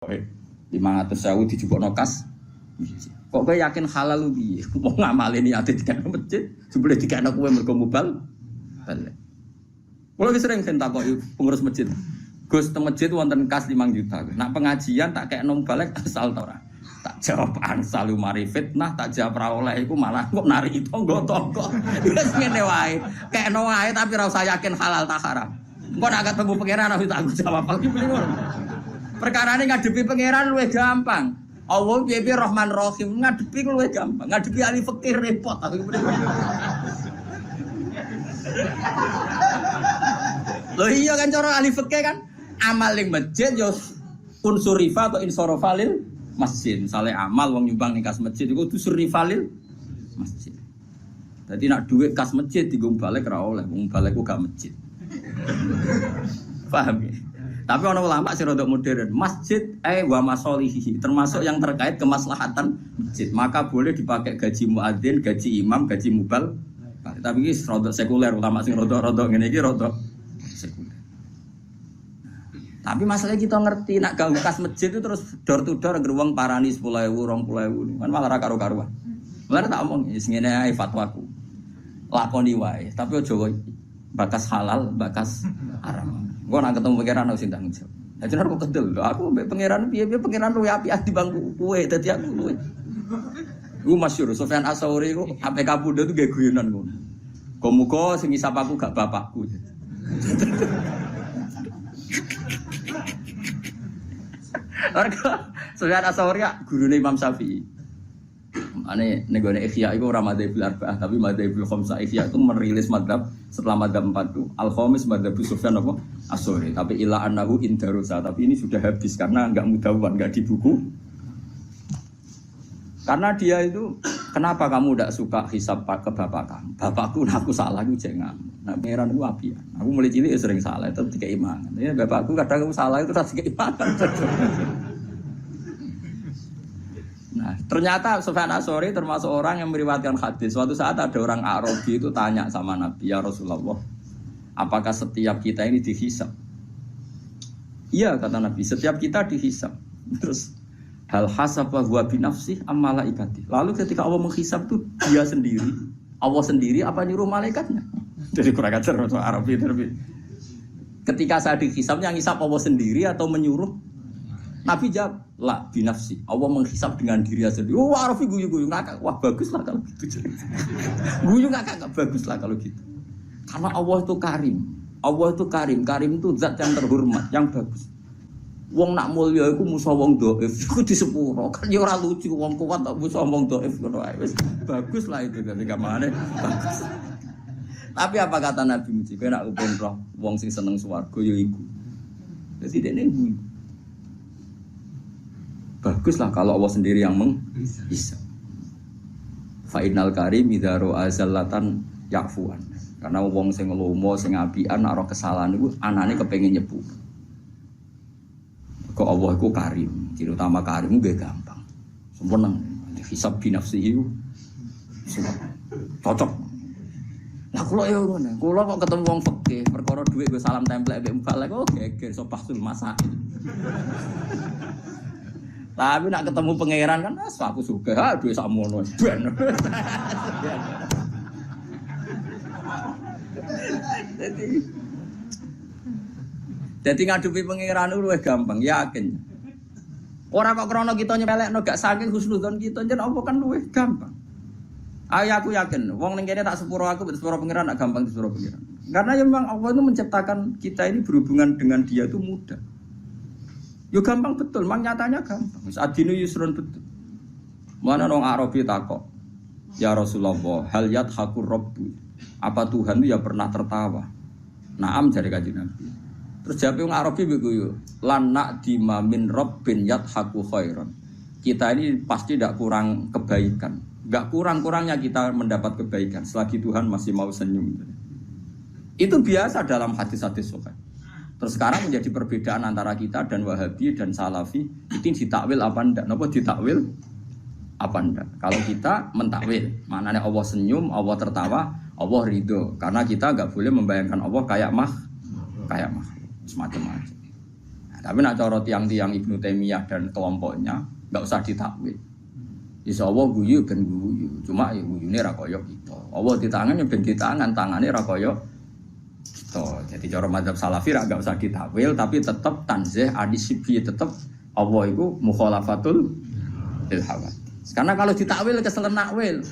500.000 dijupukno kas. Kok kowe yakin halal lu piye? Wong ngamale niate dikene masjid, jebule dikene kowe mergo mubal. Balik. Kulo ki sering takoki pengurus masjid. Gus teng masjid wonten kas 5 juta. Nak pengajian tak kekno balik asal ta ora. Tak jawab ansal mari fitnah, tak jawab ra oleh iku malah kok nari tangga-tangga. Wis ngene wae. Kekno wae tapi ora usah yakin halal ta haram. Engko nak ketemu pangeran harus tak jawab iki ngono. Perkarane ngadepi pangeran luwih gampang. Allah piye-piye Rahman Rahim ngadepi luwih gampang. Ngadepi ahli fikih repot aku. Loh iya kan cara ahli fikih kan amal ning masjid yo unsur rifa atau insorofalil masjid. Misalnya amal wong nyumbang ning kas masjid iku unsur rifalil masjid. Dadi nak duit kas masjid digo balik ra oleh, wong balik ku gak masjid. Paham ya? Tapi ana ulama sing rada modern, masjid wa masolihi, termasuk yang terkait kemaslahatan masjid. Maka boleh dipakai gaji muadzin, gaji imam, gaji mubal. Tapi iki rada sekuler, ulama sing rada ngene iki rada sekuler. Tapi masalahnya kita ngerti nak ganggu kas masjid itu terus door to door geruang parani 10.000, 20.000. Kan malah ra karo-karuan. Mulane tak omong wis ngene ae fatwaku. Lakoni wae, tapi aja bakas halal, bakas haram. Gua nak ketemu pangeran harus tanggung jawab. Lah jenenge kok kedel. Aku mbek pangeran piye-piye pangeran luwih apik di bangku kowe dadi aku luwih. Iku masyhur Sufyan Ats-Tsauri iku ape kapundhut nggih guyonan ngono. Muga sing ngisap aku gak bapakku. Warga Sufyan Ats-Tsauri gurune Imam Syafi'i. Ane negone Ihya iku ora madzhabul arba'ah tapi madzhabul khamsah. Ihya itu merilis madzhab setelah madzhab 4 itu al-khamis madzhab Sufyan apa? Ats-Tsauri. Tapi ila annahu indarusa. Tapi ini sudah habis karena enggak mudawwan, enggak di buku. Karena dia itu kenapa kamu enggak suka hisab ke bapak kamu? Bapakku aku salah aku jangan. Nah, pangeran aku apian. Aku mulai cilik ya sering salah itu tiga iman. Ya bapakku kadang aku salah itu rasa keimanan. Nah, ternyata Sufyan Ats-Tsauri termasuk orang yang meriwayatkan hadis. Suatu saat ada orang Arabi itu tanya sama Nabi, ya Rasulullah, apakah setiap kita ini dihisab? Iya kata Nabi, setiap kita dihisab. Terus hal hasaba huwa binafsih am malaikati. Lalu ketika Allah menghisab itu dia sendiri, Allah sendiri apa nyuruh malaikatnya? Jadi kurang ajar orang Arabi terlebih. Ketika saya dihisab yang hisab Allah sendiri atau menyuruh? Nabi jawab, la binafsi. Allah menghisab dengan diri sendiri. Oh, Arafi guyu-guyu ngakak. Wah, baguslah kalau gitu. Guyu ngakak baguslah kalau gitu. Karena Allah itu karim. Allah itu karim. Karim itu zat yang terhormat, yang bagus. Wong nak mulya iku musuh wong dhaif. Iku disepuro. Kan ya ora lucu wong kuat tak musuh wong dhaif ngono ae. Wis baguslah itu dari kamane. Bagus. Tapi apa kata Nabi Muji? Kowe nak kepen roh wong sing seneng swarga ya iku. Dadi dene guyu. Baguslah kalau Allah sendiri yang menghisab. Fa'inal karim idza ra'a zallatan ya'fuan. Karena wong sing lomo sing apian nek ora kesalahan iku anane kepengin nyepu. Kok Allah iku karim, ciri utama karim nggih gampang. Sempurna. Hisab binafsihi cocok. Lah kula yo ngono. Kula kok ketemu wong fikih perkara dhuwit go salam templek mbek mbalek kok geger sopasul masak. Tapi nak ketemu pangeran kan aku suka, duwe sakmono ben. Jadi ngadepi pangeran itu luwih gampang, yakin. Ora kok krana kita nyepelekno gak saking husnudzon kita jen apa kan luwih gampang. Ayo aku yakin, wong ning kene tak sepuro aku sepuro pangeran gak gampang sepuro pangeran. Karena memang Allah itu menciptakan kita ini berhubungan dengan dia itu mudah. Yo gampang betul, mang nyatanya gampang. Adinu yusrun betul. Mana orang Arabi takok, ya Rasulullah, hal yadhakur rabbu. Apa Tuhan itu ya pernah tertawa? Naam jare kanjeng Nabi. Terus jawab orang Arabi begitu, lan na'dima min rabbin yadhaku khairan. Kita ini pasti tidak kurang kebaikan. Enggak kurang-kurangnya kita mendapat kebaikan selagi Tuhan masih mau senyum. Itu biasa dalam hadis-hadis sahih. Terus sekarang menjadi perbedaan antara kita dan Wahabi dan Salafi itu ditakwil apa enggak? Napa ditakwil apa enggak? Kalau kita mentakwil, maknanya Allah senyum, Allah tertawa, Allah ridho. Karena kita enggak boleh membayangkan Allah kayak makhluk, semacam-macam. Nah, Tapi nak cara tiang-tiang Ibnu Taimiyah dan kelompoknya enggak usah ditakwil. Insya Allah guyu ben guyu, cuma ya guyune ra kaya kita. Allah di tangan ya ben di tangan, tangane ra kaya kita. Jadi cara mazhab Salafi ra enggak usah ditakwil, tapi tetap tanzih adisibi, tetap Allah itu mukhalafatul bil hawa. Karena kalau ditakwil keselen nakwil.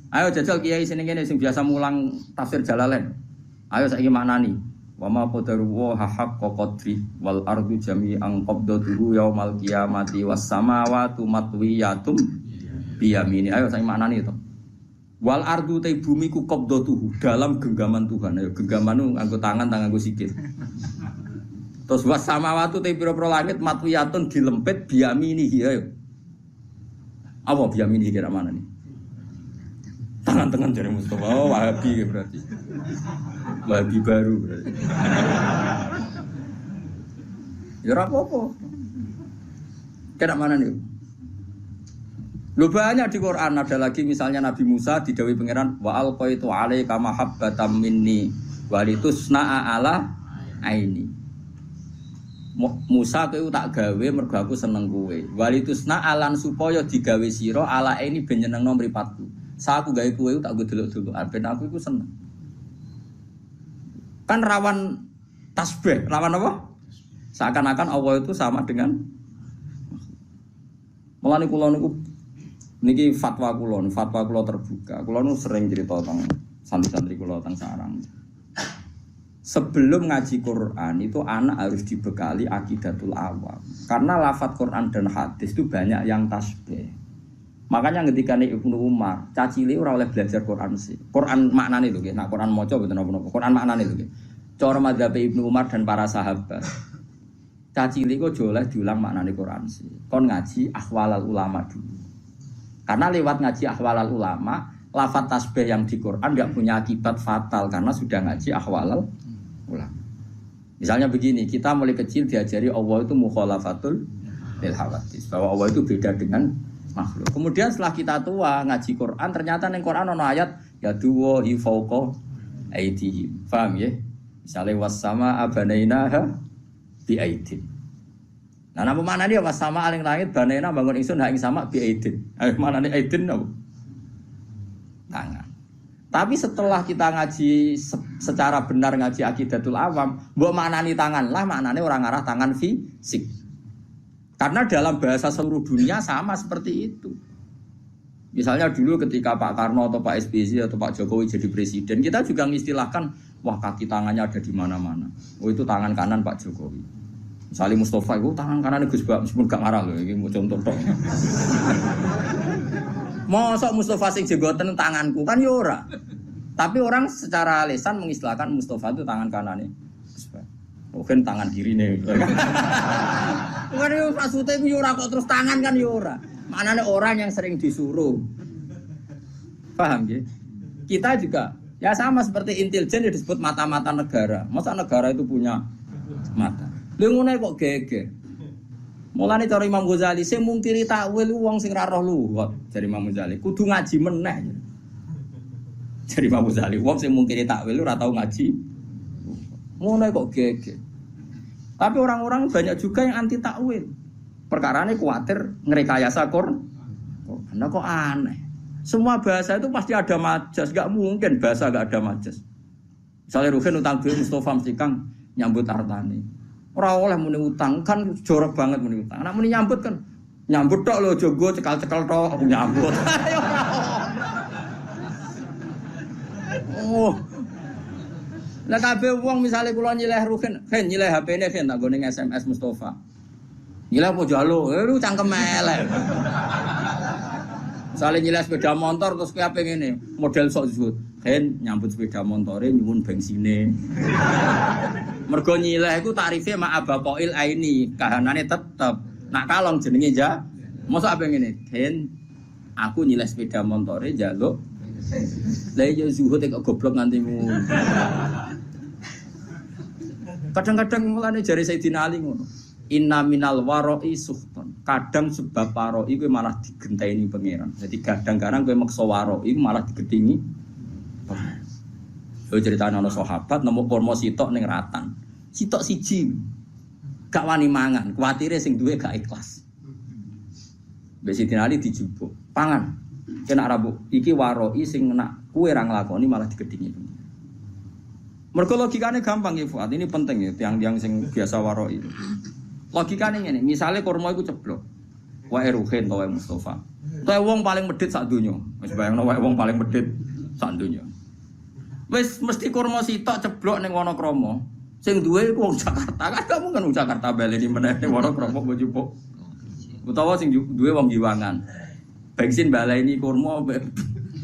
Ayo jajal kiai sini ngene sing biasa mulang tafsir Jalalain. Ayo saiki maknani. Wa ma qadaru wa haqqa qadri wal ardu jami'an qabdatuhu yaumal qiyamati was samawati matwiyatum biyamini. Ayo saiki maknani to. Wal ardu te bumi ku qabdatuhu dalam genggaman Tuhan. Ayo genggaman nganggo tangan nganggo sikil. Terus was samawati te pira-pira langit matwiyatun dilempit biyamini ayo. Apa biyamini kira mana nih? Tangan-tangan jari Mustafa. Oh, Wahabi berarti. Wahabi baru berarti. Ya apa-apa. Kira mana nih? Lu banyak di Quran ada lagi misalnya Nabi Musa didhawuhi pangeran wa alqaitu 'alaika mahabbatan minni walitusna'a ala aini. Musa kowe tak gawe mergo aku seneng kowe. Walitusna alan supaya digawe sira ala ini ben nyenengno mripatku. Sa aku gawe kowe tak go delok-delokan ben aku iku seneng. Kan rawan tasbih, rawan apa? Seakan-akan Allah itu sama dengan mulane kula niku niki fatwa kula terbuka. Kula nu sering cerita tentang santri-santri kula teng sarang. Sebelum ngaji Quran itu anak harus dibekali akidatul awam. Karena lafadz Quran dan hadis itu banyak yang tasbih. Makanya ketika Ibnu Umar, cacile ora oleh belajar Quran sih. Quran maknane lho nggih, nek Quran maca mboten napa-napa. Quran maknane lho nggih. Cara madzhab Ibnu Umar dan para sahabat. Cacile kok oleh diulang maknane Quran sih. Kon ngaji ahwalal ulama dulu. Karena lewat ngaji ahwalal ulama, lafadz tasbih yang di Quran enggak punya akibat fatal karena sudah ngaji ahwalal ulama. Misalnya begini, kita mulai kecil diajari Allah itu mukhalafatul lil hawadits, bahwa Allah itu beda dengan makhluk. Kemudian setelah kita tua ngaji Quran, ternyata ning Quran ana ayat ya duwa hi fauqa aidihim. Paham ya? Misalnya was-sama abanainaha bi aidin. Nah, napa maknane ya was-sama aling langit banaina bangun ingsun ha ing sama bi aidin. Maknane aidin napa? Tangan. Tapi setelah kita ngaji secara benar ngaji akidatul awam, mbok maknani tangan lah, maknane orang arah tangan fisik. Karena dalam bahasa seluruh dunia sama seperti itu. Misalnya dulu ketika Pak Karno atau Pak SBY atau Pak Jokowi jadi presiden, kita juga mengistilahkan, wah kaki tangannya ada di mana-mana. Oh itu tangan kanan Pak Jokowi. Misalnya Mustafa itu tangan kanan Gus Bak, meskipun gak ngarah loh, ini mau contoh tok. Mosok Mustafa sing jenggoten tanganku kan ya ora. Tapi orang secara lisan mengistilahkan Mustafa itu tangan kanane. Mungkin tangan kirine. Kan yo maksudnya yo ora kok terus tangan kan yo ora. Maknane orang yang sering disuruh. Paham nggih? Kita juga ya sama seperti intelijen yang disebut mata-mata negara. Masa negara itu punya mata? Lha ngene kok geger. Mulane cara Imam Ghazali sing mungkiri takwil wong sing ra roh luwat jare Imam Ghazali kudu ngaji meneh. Jare Imam Ghazali wong sing mungkiri takwil ora tau ngaji. Ngono kok geger. Tapi orang-orang banyak juga yang anti takwil. Perkarane kuwatir ngrekayasa Quran. Karena kok aneh. Semua bahasa itu pasti ada majas, enggak mungkin bahasa enggak ada majas. Misalnya Ruhin utang duit Mustafa mesti Kang nyambut artane. Ora oleh muni utang kan jorok banget muni utang. Nek muni nyambut kan nyambut tok lho jogo cekal-cekal tok aku nyambut. Oh. Lah kabeh wong misale kula nyileh Ruhin, nyileh HP-ne tak nggo ning SMS Mustafa. Nyileh apa jaluk? Lu cangkem elek. Misale nyileh sepeda motor terus kowe ape ngene, model sok zuhud. Nyambut sepeda motore nyuwun bensine. Mergo nyileh iku tarife ma'abaqail aini, kahanane tetep. Nak kalong jenenge ja. Mosok apa ngene? Aku nyileh sepeda motore njaluk. Lah yo zuhud kok goblok ngantimu. Kadang-kadang mulane jare Sayyidina Ali ngono. Inna minal wara'i suhton. Kadang sebab wara'i kuwi malah digenteni pangeran. Jadi kadang-kadang kowe maksa wara'i malah digedingi. Yo critane ana sahabat nemu kurma sitok ning ratan. Sitok siji. Gak wani mangan, kuwatire sing duwe gak ikhlas. Mbek Sidin Ali dijupuk, pangan. Kena rabuk iki waroi sing nak kowe ra nglakoni malah digedhingi. Mergo logikane gampang ya Fuad, ini penting ya tiang-tiang sing biasa waroi. Logikane ngene, misale kurma iku ceblok. Wae Ruhin to wae Mustofa. Kowe wong paling medhit sak donya. Wis bayangno wae wong paling medhit sak donya. Wis mesti kurma sitok ceblok ning Wonokrama. Sing duwe iku wong Jakarta. Kan kamu kan wong Jakarta baleni meneh ning Wonokrama mbok jupuk. Utawa sing duwe wong Giwangan. Bensin baleni kurma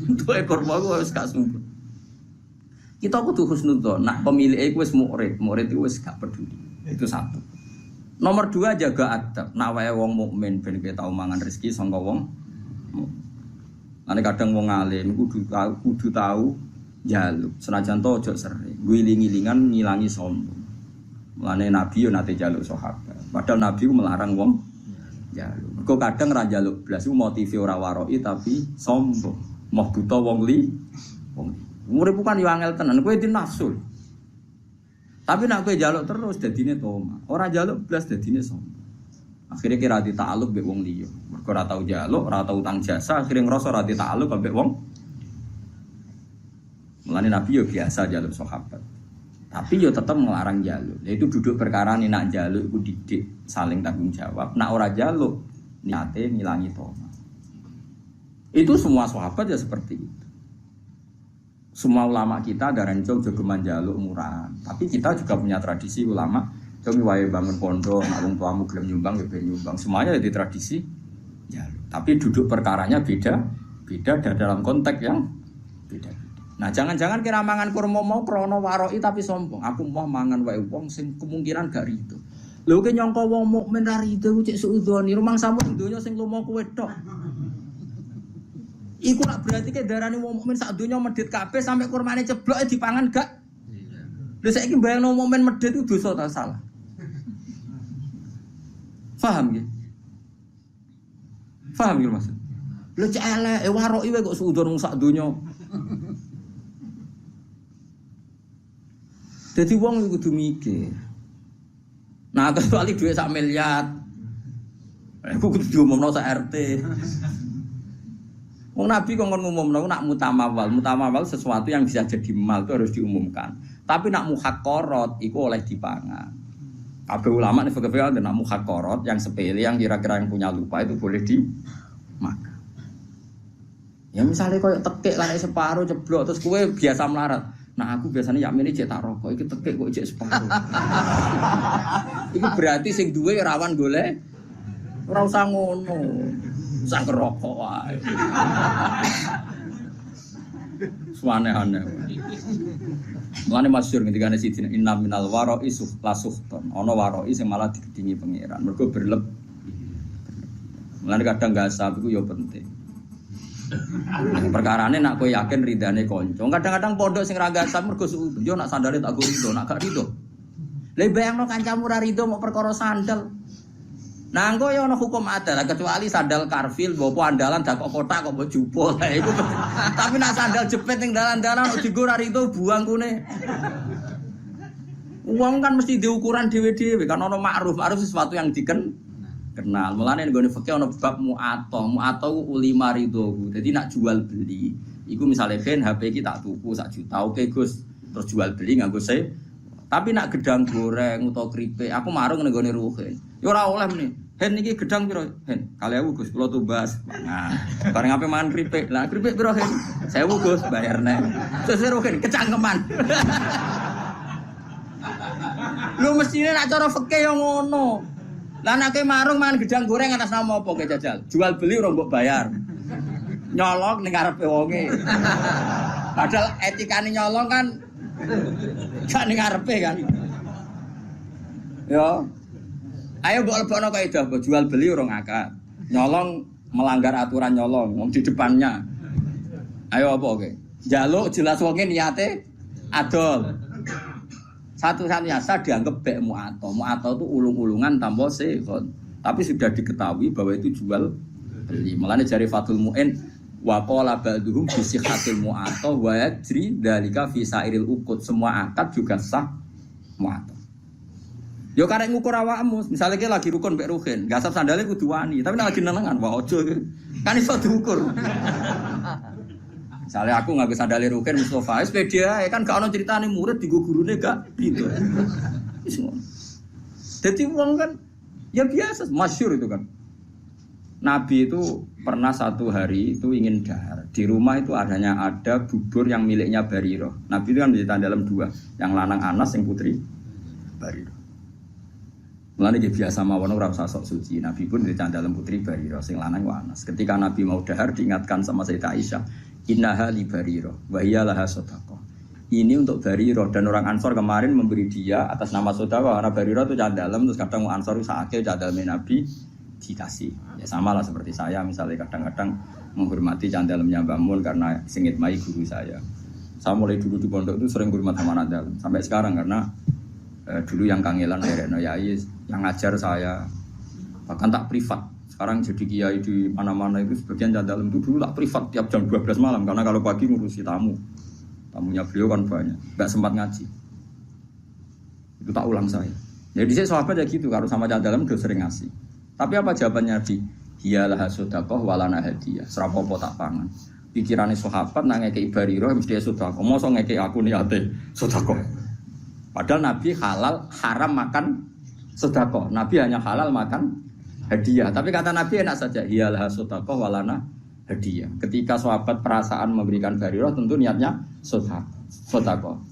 duwe kurma ku wis gak sumpah. Kita kudu husnudzon, nak pemilih iku wis murid iku wis gak peduli. Itu satu. Nomor 2 jaga adab. Nak wae wong mukmin ben kowe tau mangan rezeki saka wong. Ane kadang wong alim kudu tahu njaluk. Senajan to ojo sering. Guling-gilingan ngilangi sombong. Mulane Nabi yo nate njaluk sahabat. Padahal Nabi ku melarang wong njaluk. Mergo kadang ra njaluk blas iku motive ora waroi tapi sombong. Moh buta wong li. Urip bukan yo angel tenan, kowe di nafsu. Tapi nak kowe njaluk terus dadine toma. Ora njaluk blas dadine sombong. Akhirnya kira di ta'aluk mbek wong liya. Mergo ora tau njaluk, ora tau utang jasa, akhirnya ngrasa ora di ta'aluk mbek wong. Mulane Nabi yo biasa njaluk sahabat. Tapi yo tetep ngelarang njaluk. Yaitu duduk perkara nih nak njaluk iku didik saling tanggung jawab. Nak ora njaluk niate ngilangi toma. Itu semua sahabat ya seperti itu. Semua ulama kita darah jauh jogeman jaluk murah. Tapi kita juga punya tradisi ulama. Jauh wae bangun pondok, ngalung tuamu gelem nyumbang, ya nyumbang. Semuanya di tradisi jaluk. Tapi duduk perkaranya beda dan dalam konteks yang beda. Nah jangan-jangan kira mangan kurma mau krono waroi tapi sombong. Aku mau mangan wae wong sing kemungkinan gak rido. Lho ke nyangka wong mukmin ra rido ku cek suudzoni. Rumang samu donya sing lumo kowe tok. Iku nak berarti ke darane wong mukmin sak donya medhit kabeh sampai kurmane ceblok dipangan gak? Lha saiki bayangno mukmin medhit itu dosa ta salah? Paham nggih? Paham nggih maksud? Lha cek elek waroki wae kok suudzon wong sak donya. Dadi wong iku kudu mikir. Nah, kecuali duit sak miliar. Aku kudu diumumno sak RT. Wong Nabi kok ngumumno nak mutamawal sesuatu yang bisa jadi mal itu harus diumumkan. Tapi nak muhaqqarat iku oleh dipangan. Kabeh ulama nek fikih ada nak muhaqqarat yang sepele yang kira-kira yang punya lupa itu boleh dimakan. Ya misalnya koyo tekek lah separuh ceblok terus kowe biasa melarat. Nah aku biasanya yakmine cek tak rokok iki tekek kok cek separuh. Iku berarti sing duwe rawan golek ora usah ngono. Sang rokok wae. Suane-ane. Mulane masyhur ngendikane Sidin inna minal wara'i lasuhton. Ana wara'i sing malah digedhingi pangeran. Mergo berlebih. Mulane kadang gasab iku ya penting. Perkarane nak kowe yakin ridane kanca. Kadang-kadang pondok sing ra gasab mergo suudzon yo nak sandale tak go rido, nak gak rido. Lah bayangno kancamu ra rido mau perkara sandal. Nah, engko ya ana hukum adat kecuali sandal karfil bopo andalan dak kok kotak kok mbok jupuk. Lah iku. Tapi nak sandal jepit ning dalan-dalan kok digo ra rido buang kune. Wong kan mesti diukuran dhewe-dhewe kan ana ma'ruf sesuatu yang kenal. Mulane nggone fikih ana bab mu'atoh ulima ridho. Dadi nak jual beli iku misale ben HP iki tak tuku 1 juta oke Gus terus jual beli nganggo se. Tapi nak gedang goreng utawa kripik aku marung ning nggone Ruhin. Ya ora oleh meneh. Hen iki gedang piro? Hen, 2.000 Gus, kula tumbas. Nah, bareng ape mangan kripik. Lah kripik piro, Hen? 1.000 Gus, bayarne. Terus Ruhin kecangkeman. Lu mestine nak cara fikih yo ngono. Lah nek marung mangan gedang goreng atas nama apa ke jajal? Jual beli ora mbok bayar. Nyolong ning ngarepe wonge. Padahal etikane nyolong kan gak ning ngarepe kan. Yo. Ayo mbok lebokno kaidah mbok jual beli ora ngakak. Nyolong melanggar aturan nyolong wong di depannya. Ayo apa oke? Njaluk jelas wonge niate adol. Satu-satunya asa dianggap bek mu'atoh. Mu'atoh itu ulung-ulungan tanpa sehon. Tapi sudah diketahui bahwa itu jual beli. Mulane jari Fathul Mu'in wa qala ba'duhum bi sihhatil mu'atoh wa yajri dzalika fi sairil uqud. Semua akad juga sah mu'atoh. Yo karek ngukur awakmu, misalnya kita lagi rukun mbek ruhin, gasap sandalnya kudu wani, tapi nek lagi nenengan wah ojo kan iso diukur. Misalnya aku nggak bisa sandalnya ruhin Mustafa, sepeda kan gak ono ceritane murid digo gurune gak gitu. Wis ngono. Dadi wong kan ya biasa, masyhur itu kan. Nabi itu pernah satu hari itu ingin dahar. Di rumah itu ada bubur yang miliknya Bariroh. Nabi itu kan menjadi dalam dua, yang lanang Anas, yang putri Bariroh. Mulane dia biasa mawon ora usah sok suci. Nabi pun dican dalam putri Bariroh sing lanang wa Anas. Ketika Nabi mau dahar diingatkan sama Sayyidah Aisyah, "Innaha li Bariroh wa hiya laha shadaqah." Ini untuk Bariroh dan orang Ansor kemarin memberi dia atas nama sedekah. Karena Bariroh itu can dalam terus kadang Ansor sakake can dalam Nabi dikasih. Ya sama lah seperti saya misalnya kadang-kadang menghormati can dalamnya Mbak Mun karena singit mai guru saya. Saya mulai dulu di pondok itu sering hormat sama anak dalam sampai sekarang karena dulu yang kangelan Reno Yai yang ngajar saya bahkan tak privat. Sekarang jadi kiai di mana-mana itu sebagian dalam itu dulu tak privat tiap jam 12 malam karena kalau pagi ngurusi tamunya beliau kan banyak, nggak sempat ngaji. Itu tak ulang saya. Jadi saya sahabat ya gitu kalau sama dalam udah sering ngasih. Tapi apa jawabannya Nabi? Hiyalah sedekah walana hadiah. Serapopo tak pangan. Pikirannya sahabat nang ngekeki Bariroh mesti sedekah. Mosok ngekeki aku niate sedekah. Padahal Nabi halal haram makan sedekah. Nabi hanya halal makan hadiah. Tapi kata Nabi enak saja. Hiyalah sedekah walana hadiah. Ketika sahabat perasaan memberikan Bariroh tentu niatnya sedekah.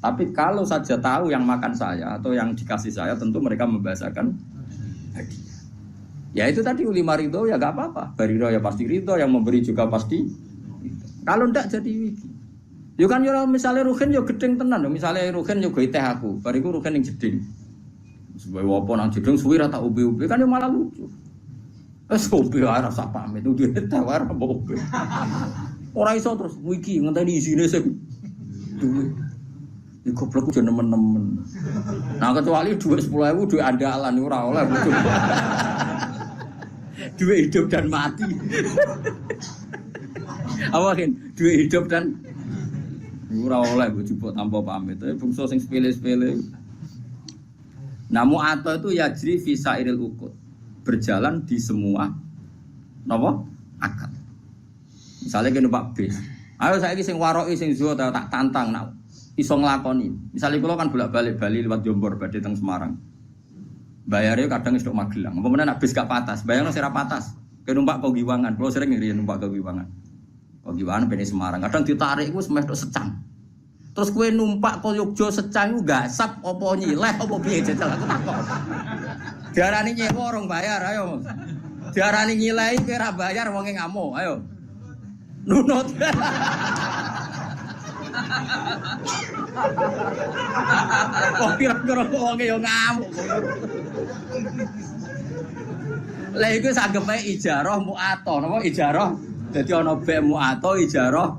Tapi kalau saja tahu yang makan saya atau yang dikasih saya tentu mereka membahasakan hadiah. Ya itu tadi ulama ridho ya gak apa-apa. Bariroh ya pasti ridho, yang memberi juga pasti. Kalau ndak jadi wiki. Yo kan yo misalnya ruhin yo gedeng tenan, misalnya ruhin yo gawe teh aku, bariku ruhin yang jeding. Sebab apa nang jeding suwi ra tak ube-ube kan yo malah lucu. Wes ube ora sak pamit udah tawar apa ube. Ora iso terus wiki ngenteni isine sing duwe. Iki goblok yo nemen-nemen. Nah kecuali dhuwit 10.000 dhuwit andalan ora oleh bojo. Duit hidup dan mati. Awakin duit hidup dan ora oleh bojo tanpa pamit. Bungsu sing sepele-sepele. Nah mu'ato itu yajri fi sairil uqud. Berjalan di semua napa? Akad. Misalnya kene Pak bis. Ayo saiki sing waroki sing zuhud tak tantang nak iso nglakoni. Misalnya kula kan bolak-balik Bali lewat Jombor badhe teng Semarang. Bayarnya kadang istok Magelang. Umpamane nek bis gak patas, bayarnya sira patas. Ke numpak kok Giwangan. Kulo sering ngiri numpak ke Giwangan. Kok Giwangan bene Semarang. Kadang ditarik iku semeh tok Secang. Terus kowe numpak kok Yogya Secang iku gasap apa nyileh apa piye jajal aku takok. Diarani nyewa orang bayar ayo. Diarani nyileh kowe ra bayar wonge ngamuk. Ayo. Nunut. Kok kira-kira wonge yo ngamuk. Lah iku sanggepe ijarah mu'ato, napa ijarah? Dadi ana bek mu'ato ijarah.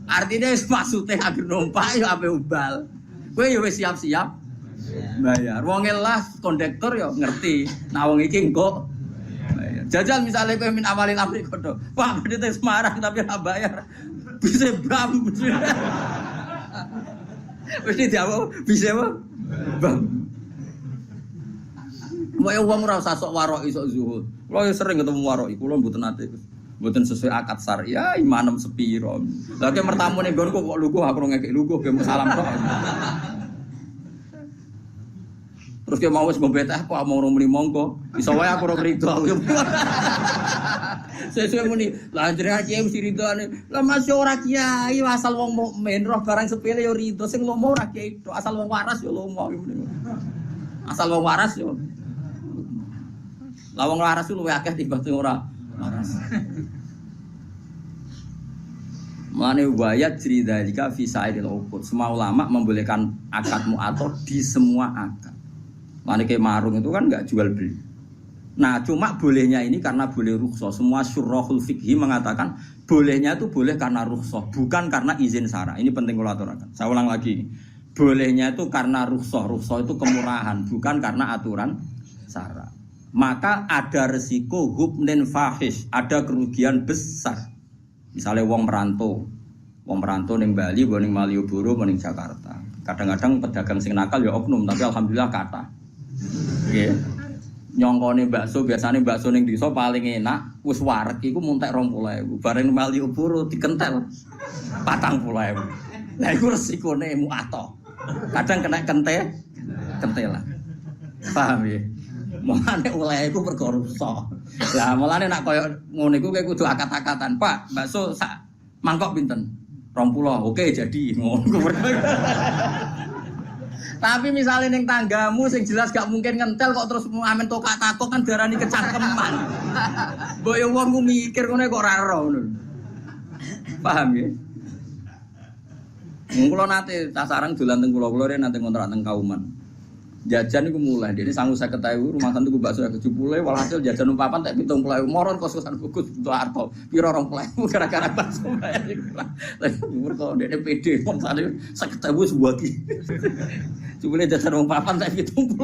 Artine maksude anggere numpak yo ape ubal. Kowe yo wis siap-siap bayar. Wonge lah kondektor yo ngerti. Nah wong iki engko bayar. Jajal misale kowe min awalin amri kono. Pak bedhe Semarang tapi ora bayar. Bisa bam. Mesti jawab bisa apa? Bam. Mau uang ora usah sok warok isok zuhud. Kulo sering ketemu warok, kulo mboten nate. Mboten sesuai akad syariah, imanem sepiro. Lah ke mertamu ning nggonku kok lugu aku ngekek lugu ge salam tok. Terus ke mau wis mbet aku mau muni monggo. Iso wae aku ora rido. Sesuai muni, lah jenengan kiai mesti ridone. Lah masih ora kiai asal wong mukmin roh barang sepele yo rido sing lomo ora kiai tok asal wong waras yo lomo. Asal wong waras yo. Lah wong waras ku luwih akeh timbang sing ora waras. Mane wayat cerita jika fisaidil uqud. Semua ulama membolehkan akad mu'athar di semua akad. Mane ke marung itu kan enggak jual beli. Nah, cuma bolehnya ini karena boleh rukhsah. Semua syurahul fikhi mengatakan bolehnya itu boleh karena rukhsah, bukan karena izin syara. Ini penting kalau aturakan. Saya ulang lagi. Bolehnya itu karena rukhsah. Rukhsah itu kemurahan, bukan karena aturan syara. Maka ada resiko hubnin fahish, ada kerugian besar. Misalnya wong merantau ning Bali, ning Malioboro, ning Jakarta. Kadang-kadang pedagang sing nakal ya oknum, tapi alhamdulillah kata. Nggih. Nyongkone bakso biasane bakso ning desa paling enak wis wareg iku muntek 20.000. Bareng mali upuro dikentel 40.000. Lah iku resikone muato. Kadang kena kentelan. Paham ya? Mulane oleh iku perkara rusak. Lah mulane nek koyo ngono iku kowe kudu akat-akatan. Pak, bakso sak mangkok pinten? 20. Oke, jadi ngono. Tapi misalnya ning tanggamu sing jelas gak mungkin ngentel kok terus amen tokak takok kan darani kecangkeman. Mbok yo wong ku mikir ngono kok ora ero ngono. Paham ya? Kula nate tasarang dolan teng kula nate ngontrak teng Kauman. Jajan iku mulai dene 150.000 rumah santu ku bakso 70 walhasil jajan papan tak 70.000 moron kos-kosan bagus untuk harta pira 20.000 gara-gara bakso. Lah mergo dene PD wong sale 50.000 sebuah ki. Jebule jajan papan tak 70.000.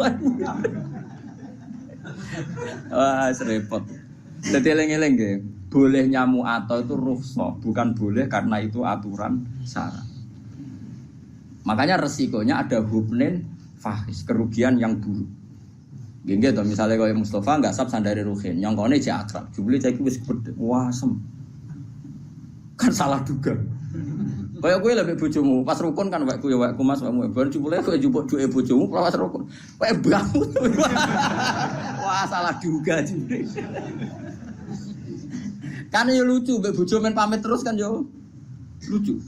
Wah, repot. Dadi eling-eling nggih, boleh nyamu atau itu rukhsah, bukan boleh karena itu aturan syara. Makanya resikonya ada hubnen fahis, kerugian yang buruk. Gini tuh misalnya kalau Mustafa nggak sab sandari Ruhin, nyongkone cek akrab, jubli cek wis gede, wasem, kan salah juga. Kayak gue lebih bojomu, pas rukun kan wakku ya wakku mas wakmu, baru jubli gue jubuk dua bojomu, pas rukun, kayak bangun, wah salah juga jubli. Kan ya lucu, bojo main pamit terus kan yo lucu.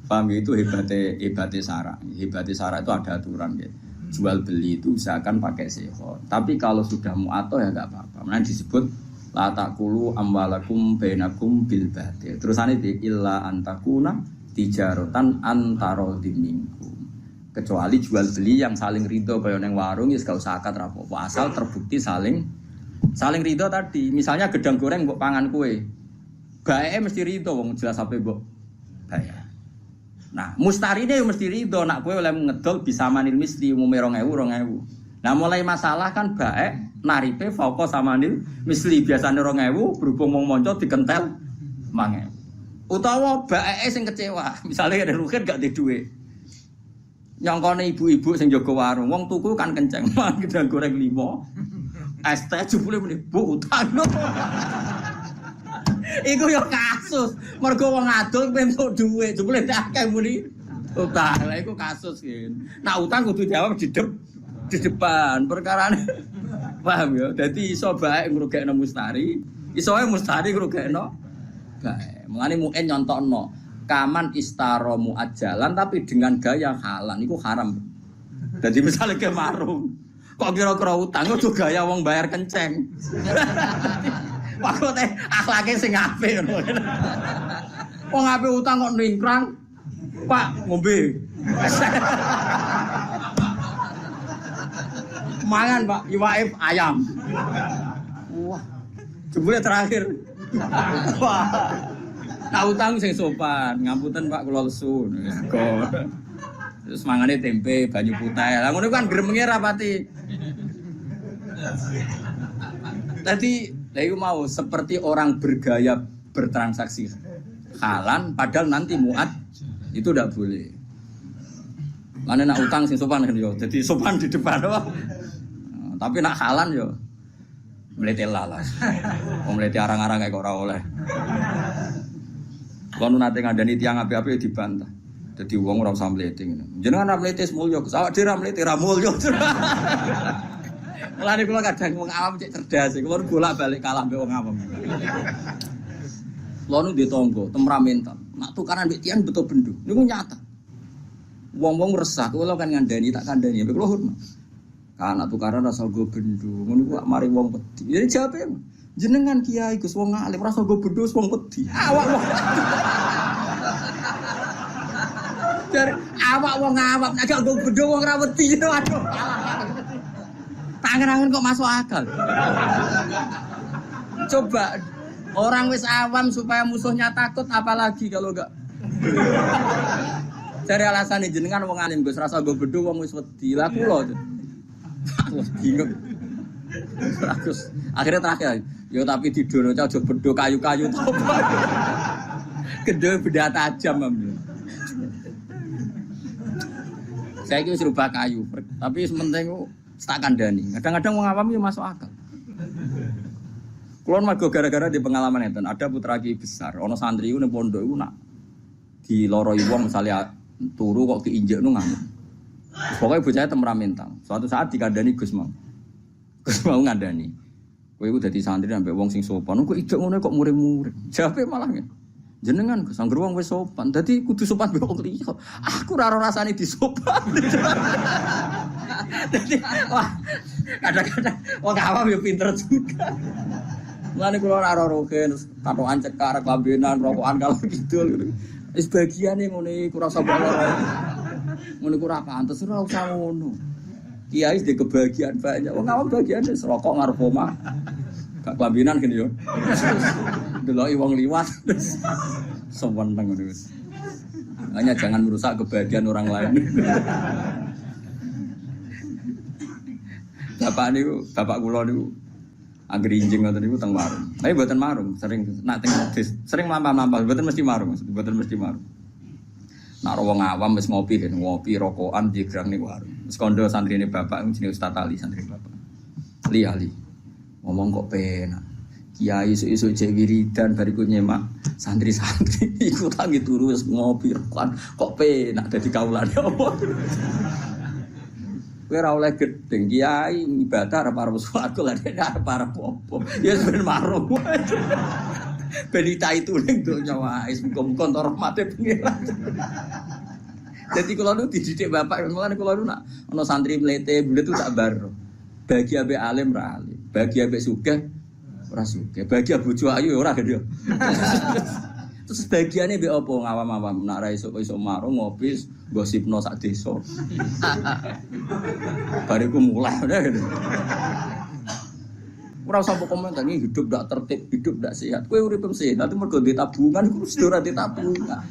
Paham itu hebatnya Sarah. Hebatnya Sarah itu ada aturan ya. Jual beli itu usahakan pakai seho. Tapi kalau sudah mu'atoh ya enggak apa-apa. Mana disebut la taqulu amwalakum bainakum bil batil. Terusane illa antakuna tijaratan antara minkum. Kecuali jual beli yang saling ridho kaya ning warung ya gak usah akad rapopo. Asal terbukti saling ridho tadi. Misalnya gedang goreng mbok pangan kue. Baeke mesti ridho wong jelas ape mbok bayar. Nah, mustarine yo mesti ridho nak kowe oleh ngedol bisa manil misli umume 2.000. Nah, mulai masalah kan baek naripe fauqa samanil misli biasane 2.000 berhubung wong monco dikentel 5.000. Utawa baeke sing kecewa, misale ada rugen gak duwe dhuwit. Nyongkone ibu-ibu sing jaga warung, wong tuku kan kenceng, mang gedang goreng 5. Es teh jebule muni, "Bu, utang." Iku yo kasus, mergo wong adol pentuk dhuwit, jebule akeh muni utang. Lah iku kasus iki. Nah utang kudu jawab di depan perkarane. Paham ya? Dadi iso bae ngrugekno mustari, iso wae mustari ngrugekno bae. Mulane muen nyontokno, kaman istara muajalan tapi dengan gaya halal niku haram. Dadi misale ke marung, kok kira-kira utang ojo gaya wong bayar kenceng. Maksudnya akhlaknya sing apik ngono. Wong apik utang kok ningkrang. Pak, ngombe. Mangan, Pak, iwake ayam. Wah. Jebule terakhir. Wah. Nah, utang sing sopan. Ngapunten, Pak, kula lesu. Terus mangane tempe, banyu putih. Lah ngono kan gremenge rapati. Tadi itu mau seperti orang bergaya bertransaksi halan padahal nanti muat itu tidak boleh. Mana nak utang sing sopan kan yo. Jadi sopan di depan wah. Tapi nak halan yo mlete lalas. Wong mlete arang-arang kayak ora oleh. Kono nate ngandani tiyang api-api dibantah. Dadi wong ora usah mlete ngene. Jenengan ora mlete mulya, awak dhewe ora mlete ra mulya. Mulane kula kadang wong awam cek cerdas, kula bolak-balik kalah mbek wong awam. Kula nu di tangga, temperamental. Nak tukaran mbek tiyang beto bendo. Niku nyata. Wong-wong resah, kula kan ngandani tak kandhani, mbek kula hormat. Kan nak tukaran rasa go bendo, ngono ku mari wong wedi. Jadi jawabe jenengan kiai Gus wong alim rasa go bendo wong wedi. Awak wong. Dari awak wong awam nek go bendo wong ra wedi. Waduh. Tangan-tangan kok masuk akal. Coba orang wis awam supaya musuhnya takut apalagi kalau enggak. Cari alasan jenengan wong alim Gus rasa go bedho wong wis wedi. Lah kula. Bingung. Terus akhirnya terakhir, yo tapi didono aja bedho kayu-kayu to. Gedhe benda tajam ambil. Saya iki wis rubah kayu, tapi sementing tak kandhani. Kadang-kadang wong awam yo masuk akal. Kulon mergo gara-gara di pengalaman enten, ada putra kiai besar, ana santri iku ning pondok iku nak diloroi wong misalnya turu kok keinjek nu ngamuk. Pokoknya bocahnya temperamental. Suatu saat dikandani Gus mau. Gus mau ngandani. Kowe iku dadi santri ambek wong sing sopan, kok ijek ngono kok muring-muring. Jawabe malah ngene. Jenengan Gus anggere wong wis sopan, dadi kudu sopan mbek wong liya. Aku ora rasane disopan. Dadi wah, kadang-kadang wong awam yo pinter juga. Mulane kula ora rogen katokan cekar klambenan rokokan kalau gitu. Wis bagiane ngene iku rasa lara. Ngono iku ora pantes ora usah ngono. Kiai wis kebahagiaan banyak. Wong awam bagiane rokok ngarep omah. Gak klambenan gini yo. Deloki wong liwat. Seneng ngono wis. Hanya jangan merusak kebahagiaan orang lain. Bapak kula niku anggere injing ngoten niku teng warung. Tapi mboten marung, sering nak teng sering mlampah-mlampah, mboten mesti marung, mboten mesti marung. Nak wong awam wis ngopi rokokan digrang ning warung. Wis kandha santrine bapak jenenge Ustaz Ali, santri bapak. Ali. Ngomong kok penak. Kiai isu-isu cek wiridan bariku nyemak santri-santri iku tangi turu wis ngopi rokokan kok penak dadi kaulane apa. Kowe ora oleh gedeng kiai ibadah arep-arep swarga lha nek arep-arep apa. Ya ben marung. Ben itu ning donya wae muga-muga entuk rahmate pengiran. Dadi kula nu dididik bapak mulane kula nu nak ana santri mlete bulet tu tak bar. Bagi ambek alim ra alim, bagi ambek sugih ora sugih, bagi bojo ayu ora gede. Terus bagiane mbek apa ngawam-awam nak ra iso marung ngopi gosipno sak desa. Bariku mulai udah gitu. Ora usah komentar ini hidup ndak tertib, hidup ndak sehat. Kowe urip sehat tapi mergo ndek tabungan iku mesti ora ndek tabungan.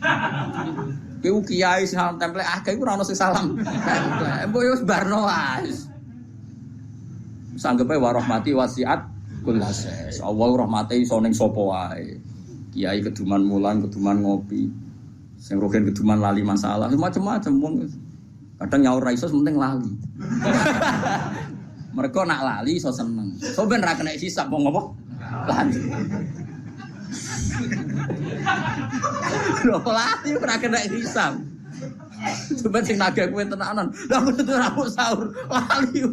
Kowe kiai sing salam template akeh iku ora ono sing salam. Mbok yo barno wae. Sanggepe warahmati wasiat kullases. Allah rahmate iso ning sapa wae. Kiai keduman mulan, keduman ngopi. Sing rogen keduman lali masalah, macam-macam wong. Kadang nyaur ra iso penting lali. Mereka nak lali iso seneng. So ben ra kena hisab wong apa? Lali. Lho lali ora kena hisab. Coba sing naga kowe tenanan. Lah aku tuh rambut sahur lali.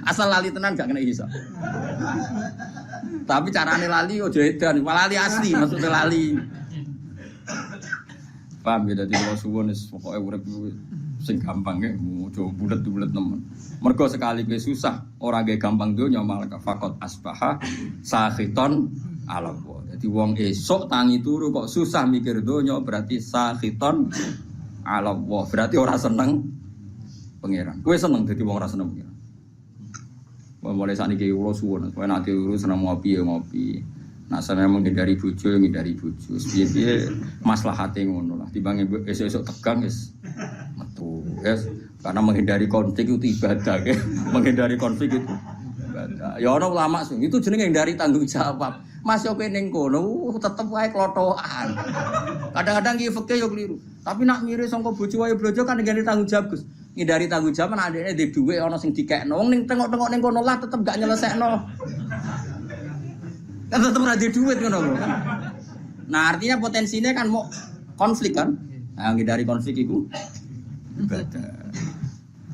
Asal lali tenan gak kena hisab. Tapi carane lali ojo edan, lali asli maksudnya lali. Paham ya, dadi kula suwun wis pokoke urip sing gampang ya, ojo bulet-bulet nemen. Mergo sekali kowe susah, ora ge gampang donya malah fakot asbaha sakhiton ala Allah. Dadi wong esuk tangi turu kok susah mikir donya berarti sakhiton ala Allah. Berarti ora seneng pangeran. Kowe seneng dadi wong ora seneng pangeran. Mulai sakniki kula suwun, kowe nek turu seneng ngopi ya ngopi. Nah, saya menghindari bojo, menghindari bojo. Piye-piye maslahate ngono lah. Timbang esuk-esuk tegang wis metu. Yes. Karena menghindari konflik itu ibadah, ya. Menghindari konflik itu ibadah. Ya ana ulama sing itu jenenge menghindari tanggung jawab. Mas yo ning kono tetep wae klothokan. Kadang-kadang ki fikih yo keliru. Tapi nak ngire sangka bojo wae bojo kan menghindari tanggung jawab, Gus. Ngindari tanggung jawab nek adekne ndek dhuwit ana sing dikekno. Wong ning tengok-tengok ning kono lah tetep gak nyelesekno. Kan tetep ora duit ngono kan. Nah, artinya potensinya kan mau konflik kan. Nah, ngindari konflik iku ibadah.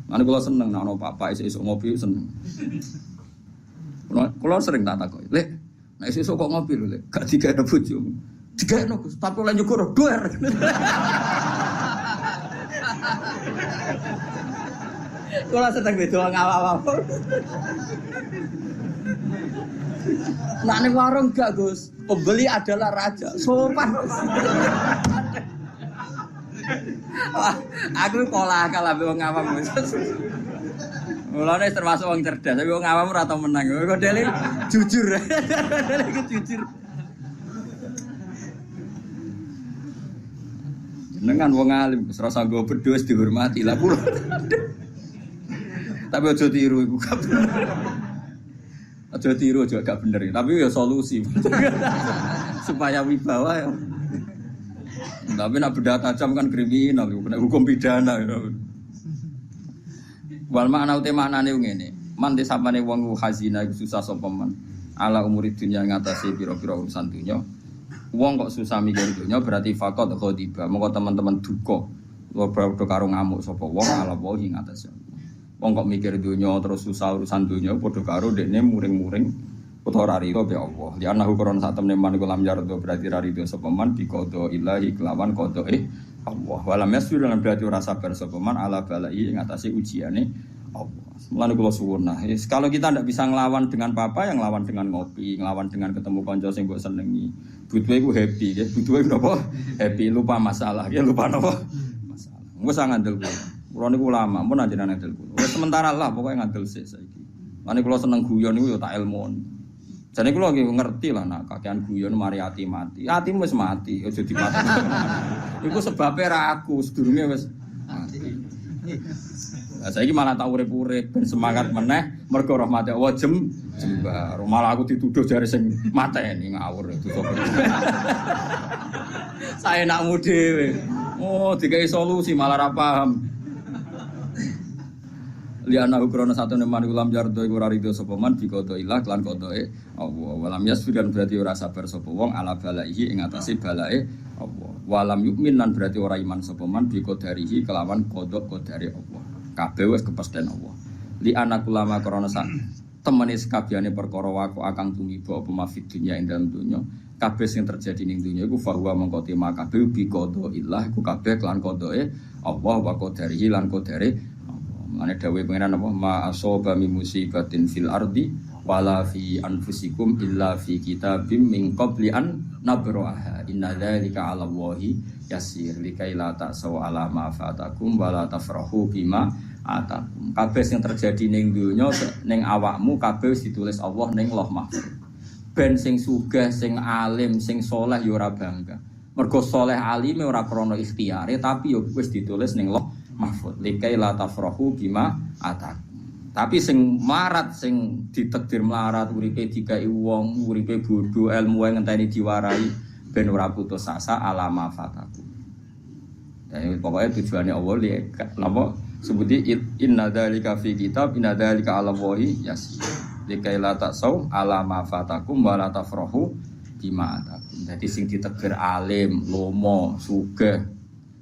Mane kula seneng nek ana papa esuk-esuk ngopi seneng. Kula sering tak takoki, "Lek, nek esuk kok ngopi lho, Lek? Gak digawe bojo." Digawe Gus, tapi oleh nyukur doer. Kula seneng beda ngawak-awak. Nak ning warung gak Gus, pembeli adalah raja. Sopan. Wah, aku pola akal ambek wong awam. Mulane termasuk wong cerdas, tapi wong awam ora tau menang. Kok dele jujur. Dele iki jujur. Jenengan wong alim, wis rasa nggo bedhos dihormati. Lah kula. Tapi aja tiru iku gak bener. Aja tiru aja gak bener, tapi ya solusi. Supaya wibawa ya. Tapi nak benda tajam kan kriminal, kena hukum pidana. Wal makna uti maknane ngene. Man desapane wong hazina iku susah sapa man. Ala umuri dunya ngatasi pira-pira urusan dunya. Wong kok susah mikir dunya berarti faqat ghadiba. Monggo teman-teman duka. Padha karo ngamuk sapa wong ala wae ngatasi. Wong kok mikir dunya terus susah urusan dunya padha karo dekne muring-muring utawa ra rido be Allah. Li anahu koron sak temne man kulam yardo berarti ra rido sapa man bi qada ilahi kelawan qadae Allah. Walam yasbir lan berarti ora sabar sapa man ala balai ngatasi ujiane Allah. Mulane kula suwun nah, kalau kita ndak bisa nglawan dengan papa yang nglawan dengan ngopi, nglawan dengan ketemu kanca sing mbok senengi. Butuhe ku happy nggih, butuhe napa? Happy lupa masalah, ya lupa napa? Masalah. Engko sak ngandel kula. Kula niku ulama, mun anjenengan ngandel kula. Wis sementara lah pokoke ngandel sik saiki. Mulane kula seneng guyon niku ya tak ilmu. Jane kula nggih ngerti lah nak kakean guyon mari ati mati. Atimu wis mati, aja dimati. Iku sebabe ra aku, sedurunge wis mati. Lah saiki malah tak urip-urip ben semangat meneh mergo rahmate Allah jembar. Malah aku dituduh jare sing mateni ngawur itu sapa. Saya nakmu dhewe. Oh, dikai solusi malah ra paham. Liana ukrono satu neman ulam jardo iku ora rido sapa man bikodo ilah lan kodoe Allah. Walam yasfiran berarti ora sabar sapa wong ala balaihi ing atase balae Allah. Walam yukmin lan berarti ora iman sapa man bikodarihi kelawan kodok kodare Allah. Kabeh wis kepesten Allah. Li anak ulama krana sak temene sakabehane perkara waku akang tumiba apa mafid dunya ing dalem dunya. Kabeh sing terjadi ning dunya iku fahuwa mongko tema kabeh bikodo ilah iku kabeh kelan kodoe Allah wa kodarihi lan kodare Mane dawuh pengenan apa ma asaba min musibatin fil ardi wala fi anfusikum illa fi kitabim min qabli an nabraha inna dzalika 'ala Allahi yasir likai la ta'saw 'ala ma fatakum wala tafrahu bima atakum. Kabeh sing terjadi ning donya ning awakmu kabeh ditulis Allah ning Lauh Mahfuz. Ben sing sugih, sing alim, sing saleh ya ora bangga. Mergo saleh alime ora krana ikhtiyare tapi ya wis ditulis ning Lauh Mahfud likai la tafrahu bima atak. Tapi sing marat sing ditakdir melarat uripe dikai wong, uripe bodho, ilmu wae ngenteni diwarai ben ora putus asa alama fataku. Dan pokoknya tujuannya Allah li napa sebuti inna dzalika fi kitab inna dzalika 'ala Allahi yasir. Likai la tasau alama fatakum wa la tafrahu bima atakum. Dadi sing ditakdir alim, lomo, sugih,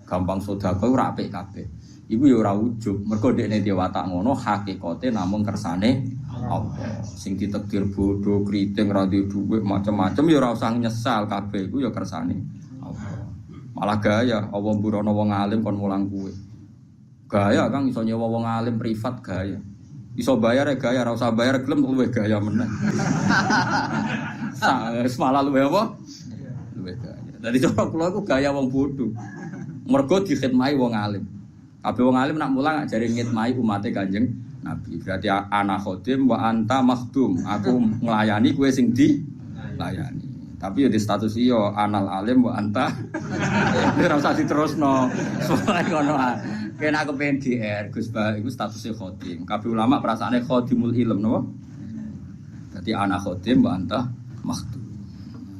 gampang sedekah ora apik kabeh. Iku ya ora ujug, mergo dekne dhewe watak ngono hakikate namung kersane Allah. Sing ditakdir bodho, kriting, ra duwe dhuwit, macam-macam ya ora usah nyesal kabeh iku ya kersane Allah. Malah gaya Allah mburono wong alim kon mulang kuwe. Gaya Kang iso nyewa wong alim privat gaya. Iso bayar ya gaya, ora usah bayar gelem luwih gaya meneh. Malah luwih apa? Luwih gaya. Dadi cara kula iku gaya wong bodho. Mergo dikhidmati wong alim. Kabeh wong alim nak mulang jare ngitmai umate Kanjeng Nabi. Berarti ana khodim wa anta makhdum. Aku nglayani kowe sing dilayani. Tapi ya di status iyo anal alim wa anta. Ora usah diterusno. Soale ngono ah. Kena aku pengen GR Gus Ba iku statusnya khodim. Kabeh ulama perasaane khodimul ilm napa? Dadi ana khodim wa anta makhdum.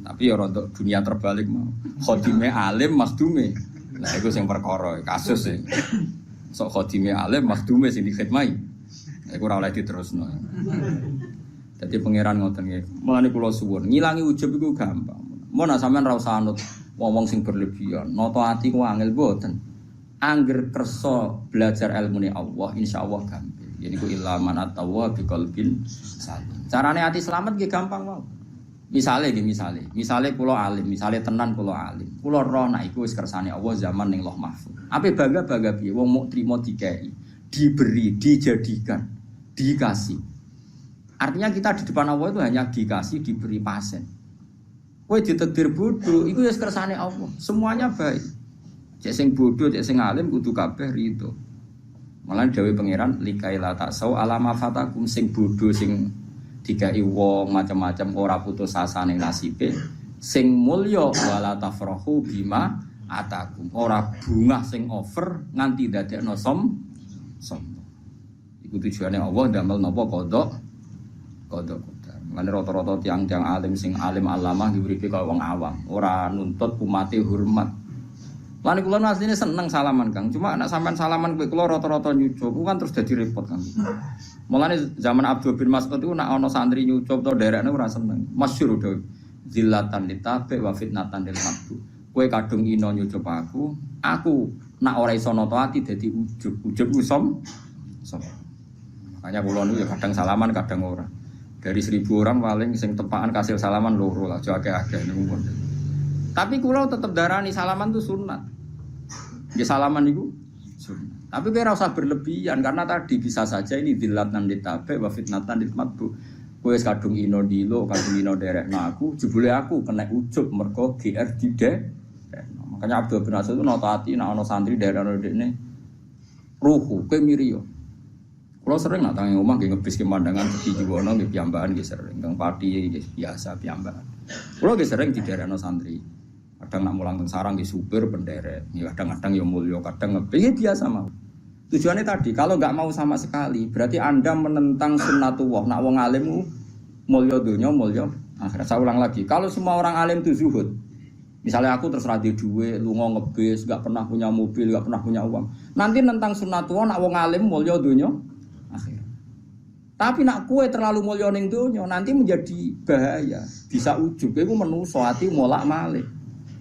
Tapi ya rontok dunia terbalik mau. Khodime alim makhdume. Lah iku sing perkara kasus sing sok khodime alim makhdume sing dikhidmati. Iku ora oleh diterusno. Dadi pangeran ngoten nggih. Mulane kula suwun, ngilangi ujub iku gampang. Mun sampean ra usah anut wong sing berlebihan. Nata ati ku angel mboten. Angger kersa belajar ilmune Allah insyaallah gampang. Jadi ku ilaman atawa biqalbin salim. Carane ati selamat nggih gampang wae. Misale kula alim, misale tenan kula alim. Kula roh nek iku wis kersane Allah zaman ning Lauh Mahfuz. Ape bangga-bangga piye wong muk trimo dikei, diberi, dijadikan, dikasih. Artinya kita di depan Allah itu hanya dikasih, diberi pasen. Kowe ditakdir bodoh, iku wis kersane Allah. Semuanya baik. Cek sing bodoh, cek sing alim kudu kabeh rido. Malah dawuh pangeran likai la tasau alama fatakum sing bodoh sing dikai wong macam-macam ora putus asa ning nasibe sing mulya wala tafrahu bima atakum ora bungah sing over nganti dadekno sombong. Iku tujuane Allah damel napa kodok. Lan rata-rata tiang-tiang alim sing alim alamah diuripe kaya wong awam, ora nuntut umate hormat. Lan kula asline seneng salaman Kang. Cuma anak sampean salaman kowe kula rata-rata nyucup kan terus dadi repot Kang. Mulane zaman Abdul bin Mas'ud itu nak ana santri nyucup to derekne ora seneng. Masyhur udah zillatan litabe wa fitnatan lil maqbu. Kowe kadung ino nyucup aku nak ora iso nata ati dadi ujub. Ujub ku som. Makanya kula niku ya kadang salaman kadang ora. Dari 1000 orang paling sing tepakan kasil salaman loro lah, aja akeh-akeh niku. Tapi kula tetep darani salaman itu sunat. Ya salaman itu sunnah. Tapi kowe ora usah berlebihan karena tadi bisa saja ini dilatan ditabe wa fitnatan ditmatbu. Kowe kadung ino dilo, kadung ino derekno aku, jebule aku kena ujub mergo GR dide. Makanya Abdul bin Mas'ud itu nota ati nek ana santri derekno dekne ruhu kowe miri yo. Kula sering nak tangi omah nggih ngebis pemandangan di Jiwono nggih piyambakan nggih sering, Kang Pati nggih biasa piyambakan. Kula nggih sering diderekno santri. Kadang nak mulang teng sarang di supir penderek, ya kadang-kadang ya mulya, kadang ngebih biasa mau. Tujuannya tadi, kalau nggak mau sama sekali, berarti Anda menentang sunnatullah. Nak wong alim mulya dunya, mulya akhirat. Saya ulang lagi, kalau semua orang alim itu zuhud, misalnya aku terus radi duwe, lunga ngebis, nggak pernah punya mobil, nggak pernah punya uang. Nanti nentang sunnatullah, nak wong alim mulya dunya akhirat. Tapi nak kue terlalu mulya ning dunya, nanti menjadi bahaya, bisa ujub. Iku menuso ati molak-malik.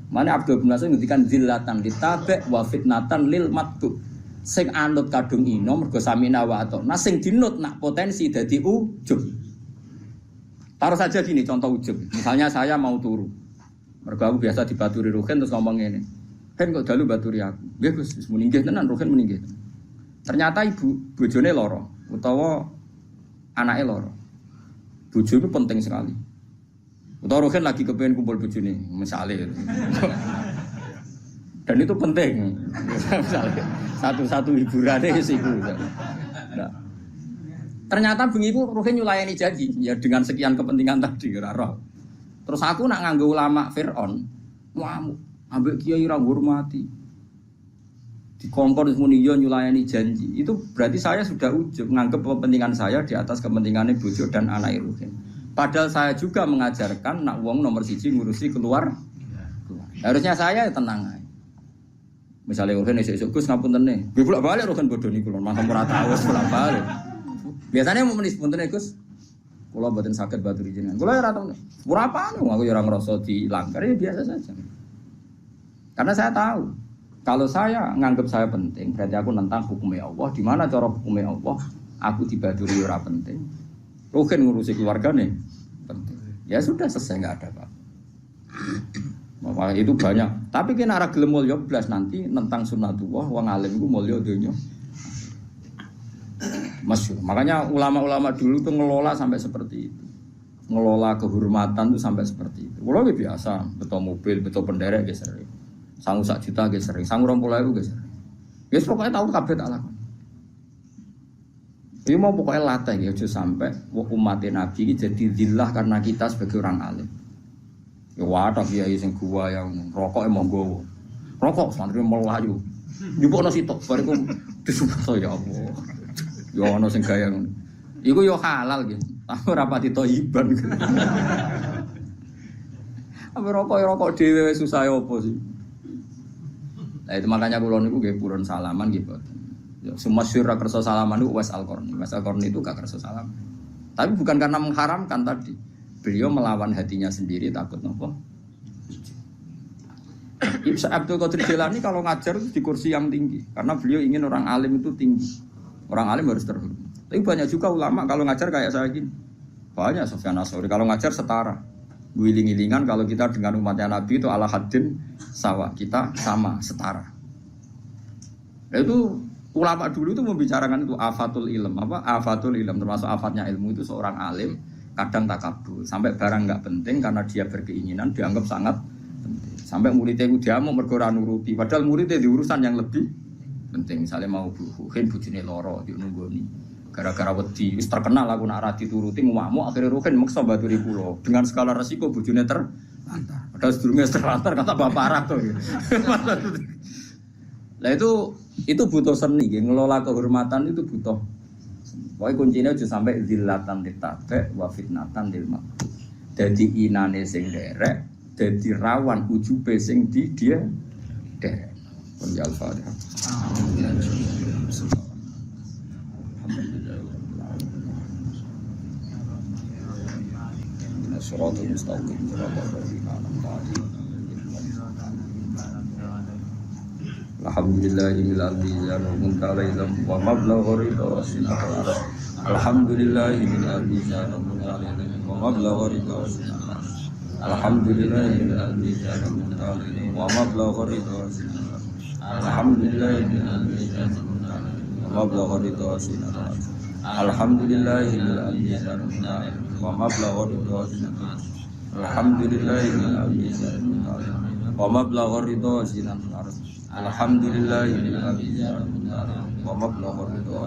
Mana Abdul bin Mas'ud ngendikan zillatan litabe wa fitnatan lil matbu. Sing anut kadung ino mergo samina wa atona, sing dinut nak potensi dadi ujub. Taruh saja gini contoh ujub. Misalnya saya mau turu. Mergo aku biasa dibaturi Ruhin terus ngomong ngene. Hen kok dalu baturi aku. Nggih Gus, wis muni nggih tenan Ruhin muni nggih. Ternyata bojone loro utawa anake loro. Bojo itu penting sekali. Utawa Rohin lagi kepengen kumpul bojone, misalnya. Dan itu penting. Misalnya satu-satu hiburannya iku. Nah. Ternyata bengi ku Rohin nyulayani janji ya dengan sekian kepentingan tadi ora roh. Terus aku nak nganggo ulama Firaun, ngamuk, ambek kiai ra ngurmati. Dikongkon muni yo nyulayani janji. Itu berarti saya sudah ujub nganggep kepentingan saya di atas kepentingannya bojo dan anak Rohin. Padahal saya juga mengajarkan nak wong nomor 1 ngurusi keluar. Harusnya saya tenang aja. Misalnya Rohin esuk-esuk Gus ngapunten nih. Gue bolak-balik Rohin bodoni kula, mantap ora tau bolak-balik. Biasanya mau menis punten Gus. Kula mboten saged baturi jenengan. Kula ora tau. Berapa aku ya ora ngrasa dilanggar ya biasa saja. Karena saya tahu kalau saya nganggap saya penting, berarti aku nentang hukumnya Allah. Di mana cara hukumnya Allah? Aku dibaturi ora penting. Rohin ngurusi keluarga nih, penting. Ya sudah selesai nggak ada apa. Itu banyak. Tapi kena arah gelem mulya blas nanti tentang sunnatullah wong alim iku mulya donya. Masyhur. Makanya ulama-ulama dulu tuh ngelola sampai seperti itu. Ngelola kehormatan tuh sampai seperti itu. Kulo biasa, betul mobil, betul penderek ge sering. Sangu 1 juta ge sering, sangu 20.000 ge sering. Wis pokoknya tahu kabeh tak lakon. Ini mau pokoknya latih ya, sampai umat Nabi ini jadi zillah karena kita sebagai orang alim. Ya wadah kiai sing gua yang rokok emang gowo. Rokok santri melayu. Nyupukno sitok bariku disumpah ya Allah. Ya ono sing gaya ngono. Iku yo halal gitu. Tapi ora pati thayyiban. Apa rokok dhewe susah opo sih. Nah itu makanya kula niku nggih purun salaman gitu. Semua syurah kerso salaman itu Uwais Al-Qarni. Uwais Al-Qarni itu gak kerso salam. Tapi bukan karena mengharamkan tadi. Beliau melawan hatinya sendiri takut nopo. Ibn Abdul Qadir Jilani kalau ngajar di kursi yang tinggi. Karena beliau ingin orang alim itu tinggi. Orang alim harus terhormat. Tapi banyak juga ulama kalau ngajar kayak saya gini. Banyak Sufyan Ats-Tsauri kalau ngajar setara. Guling-gilingan kalau kita dengan umatnya Nabi itu ala haddin sawa. Kita sama, setara. Nah, itu ulama dulu itu membicarakan itu afatul ilm, afatul ilm termasuk afatnya ilmu itu seorang alim kadang takabur sampai barang nggak penting karena dia berkeinginan dianggap sangat penting sampai muridnya itu dia mau mergo ora nuruti padahal muridnya di urusan yang lebih penting misalnya mau buhin bujune loro di nunggoni gara-gara wedi wis terkenal aku nak ra dituruti ngamuk akhirnya Ruhin maksa baturi kula dengan skala resiko bujune terlantar padahal sedurunge terlantar kata bapak Arab tuh. Nah itu butuh seni, ngelola kehormatan itu butuh. Pokoknya kuncinya aja sampai zillatan litabe wa fitnatan lil maqbu. Dadi inane sing derek, dadi rawan ujube sing di dia derek. Wa al-Fatihah. الصراط المستقيم صراط الذين أنعمت عليهم الحمد لله بالميزان ومنتهى العلم ومبلغ رضا الحمد لله بالميزان ومنتهى العلم ومبلغ رضا الحمد لله بالميزان ومنتهى العلم ومبلغ رضا الحمد لله بالميزان ومبلغ رضا الحمد لله بالميزان ومبلغ رضا الحمد لله بالميزان ومبلغ رضا الحمد لله بالميزان ومبلغ رضا